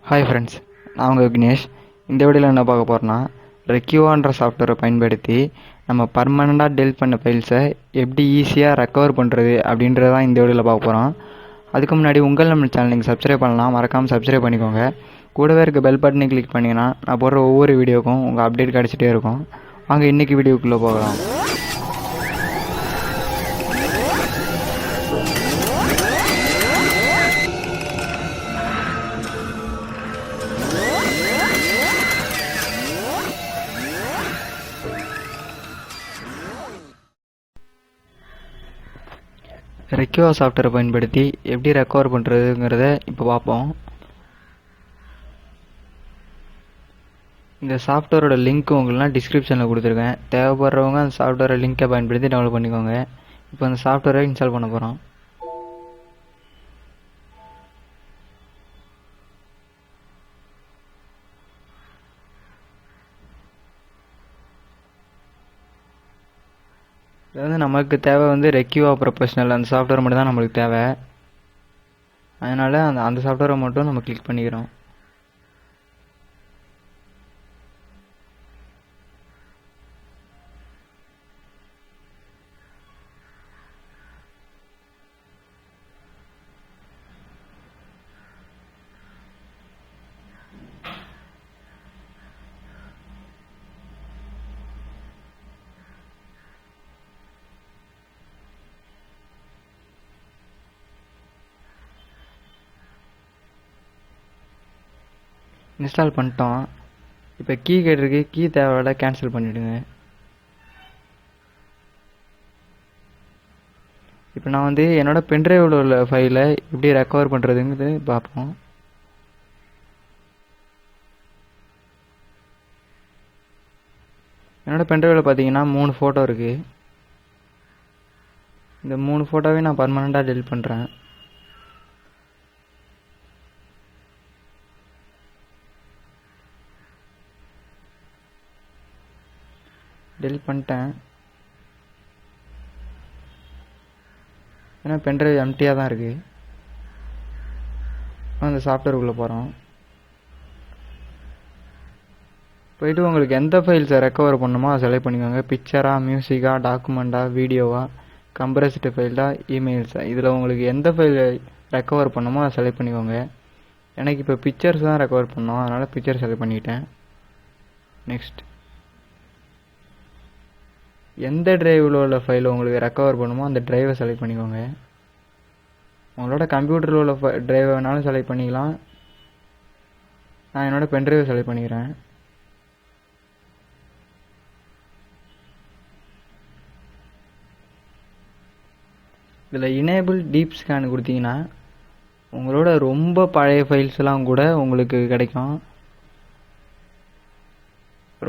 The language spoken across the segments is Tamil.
ஹாய் ஃப்ரெண்ட்ஸ், நான் உங்கள் விக்னேஷ். இந்த வீடியோவில் என்ன பார்க்க போகிறோன்னா, ரெக்யூவான்ற சாஃப்ட்வேரை பயன்படுத்தி நம்ம பர்மனெண்ட்டாக டெலிட் பண்ண ஃபைல்ஸை எப்படி ஈஸியாக ரெக்கவர் பண்ணுறது அப்படின்றதான் இந்த வீடியோவில் பார்க்க போகிறோம். அதுக்கு முன்னாடி நம்ம சேனல் நீங்கள் சப்ஸ்கிரைப் பண்ணலாம், மறக்காமல் சப்ஸ்கிரைப் பண்ணிக்கோங்க. கூடவே இருக்க பெல் பட்டனை கிளிக் பண்ணிங்கன்னா நான் போடுற ஒவ்வொரு வீடியோக்கும் உங்கள் அப்டேட் கிடச்சிட்டே இருக்கும். வாங்க இன்றைக்கி வீடியோக்குள்ளே போகலாம். ரெக்யூவா சாஃப்ட்வேரை பயன்படுத்தி எப்படி ரெக்கவர் பண்ணுறதுங்கிறத இப்போ பார்ப்போம். இந்த சாஃப்ட்வேரோட லிங்க் உங்களுக்குலாம் டிஸ்கிரிப்ஷனில் கொடுத்துருக்கேன். தேவைப்படுறவங்க அந்த சாஃப்ட்வேரை லிங்கை பயன்படுத்தி டவுன்லோட் பண்ணிக்கோங்க. இப்போ அந்த சாஃப்ட்வேரை இன்ஸ்டால் பண்ண போகிறோம். இது நமக்கு தேவை ரெக்யூவா ப்ரொஃபஷனல் அந்த சாஃப்ட்வேர் மட்டும் தான் நம்மளுக்கு தேவை. அதனால் அந்த சாஃப்ட்வேரை மட்டும் நம்ம கிளிக் பண்ணிக்கிறோம். இன்ஸ்டால் பண்ணிட்டோம். இப்போ கீ கேட்டிருக்கு, கீ தேவையில்ல, கேன்சல் பண்ணிவிடுங்க. இப்போ நான் என்னோடய பென்ட்ரைவில் உள்ள ஃபைலை எப்படி ரெக்கவர் பண்ணுறதுங்கிறது பார்ப்போம். என்னோடய பென்ட்ரைவில் பார்த்தீங்கன்னா 3 ஃபோட்டோ இருக்குது. இந்த 3 ஃபோட்டோவே நான் பர்மனெண்ட்டாக டெலிட் பண்ணுறேன். டெலிட் பண்ணிட்டேன். ஏன்னா பென்ட்ரைவ் எம்டியாக தான் இருக்குது. அந்த சாஃப்ட்வேருக்குள்ளே போகிறோம். போயிட்டு உங்களுக்கு எந்த ஃபைல்ஸை ரெக்கவர் பண்ணணுமோ அதை செலக்ட் பண்ணிக்கோங்க. பிக்சரா, மியூசிக்கா, டாக்குமெண்ட்டா, வீடியோவா, கம்ப்ரஸ்டு ஃபைல்டா, இமெயில்ஸா, இதில் உங்களுக்கு எந்த ஃபைல் ரெக்கவர் பண்ணணுமோ அதை செலக்ட் பண்ணிக்கோங்க. எனக்கு இப்போ பிக்சர்ஸ் தான் ரெக்கவர் பண்ணோம், அதனால் பிக்சர் செலக்ட் பண்ணிக்கிட்டேன். நெக்ஸ்ட், எந்த ட்ரைவில் உள்ள ஃபைலை உங்களுக்கு ரெக்கவர் பண்ணுமோ அந்த ட்ரைவை செலக்ட் பண்ணிக்கோங்க. உங்களோட கம்ப்யூட்டரில் உள்ள ட்ரைவை வேணாலும் செலக்ட் பண்ணிக்கலாம். நான் என்னோடய பென்ட்ரைவை செலக்ட் பண்ணிக்கிறேன். இதில் இனேபிள் டீப் ஸ்கேன் கொடுத்தீங்கன்னா உங்களோட ரொம்ப பழைய ஃபைல்ஸ்லாம் கூட உங்களுக்கு கிடைக்கும்.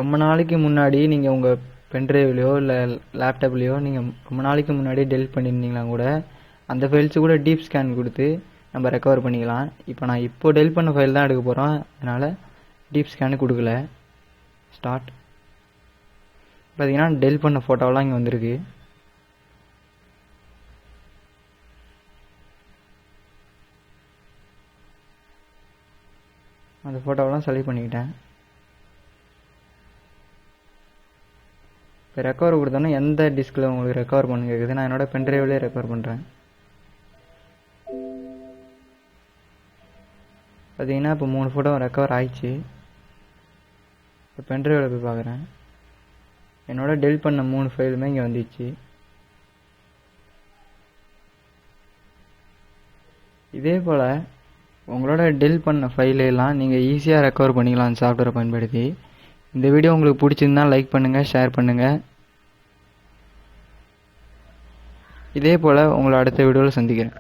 ரொம்ப நாளைக்கு முன்னாடி நீங்கள் உங்கள் பென்ட்ரைவ்லையோ இல்லை லேப்டாப்லேயோ நீங்கள் ரொம்ப நாளைக்கு முன்னாடி டெலிட் பண்ணியிருந்தீங்களா கூட அந்த ஃபைல்ஸு கூட டீப் ஸ்கேன் கொடுத்து நம்ம ரெக்கவர் பண்ணிக்கலாம். இப்போ டெலிட் பண்ண ஃபைல் தான் எடுக்க போகிறோம், அதனால் டீப் ஸ்கேனு கொடுக்கல. ஸ்டார்ட். பார்த்தீங்கன்னா டெலிட் பண்ண ஃபோட்டோவெலாம் இங்கே வந்திருக்கு. அந்த ஃபோட்டோவெலாம் செலக்ட் பண்ணிக்கிட்டேன். இப்போ ரெக்கவர் கொடுத்தோன்னா எந்த டிஸ்கில் உங்களுக்கு ரெக்கவர் பண்ண கேட்குது. நான் என்னோடய பென்ட்ரைவ்லேயே ரெக்கவர் பண்ணுறேன். பார்த்தீங்கன்னா இப்போ 3 ஃபோட்டோ ரெக்கவர் ஆயிடுச்சு. இப்போ பென்ட்ரைவில் போய் பார்க்குறேன். என்னோட டெலிட் பண்ண 3 ஃபைலுமே இங்கே வந்துடுச்சு. இதே போல் உங்களோட டெலிட் பண்ண ஃபைலெல்லாம் நீங்கள் ஈஸியாக ரெக்கவர் பண்ணிக்கலாம் அந்த சாஃப்ட்வேரை பயன்படுத்தி. இந்த வீடியோ உங்களுக்கு பிடிச்சிருந்தால் லைக் பண்ணுங்கள், ஷேர் பண்ணுங்கள். இதே போல் உங்களை அடுத்த வீடியோவில் சந்திக்கிறேன்.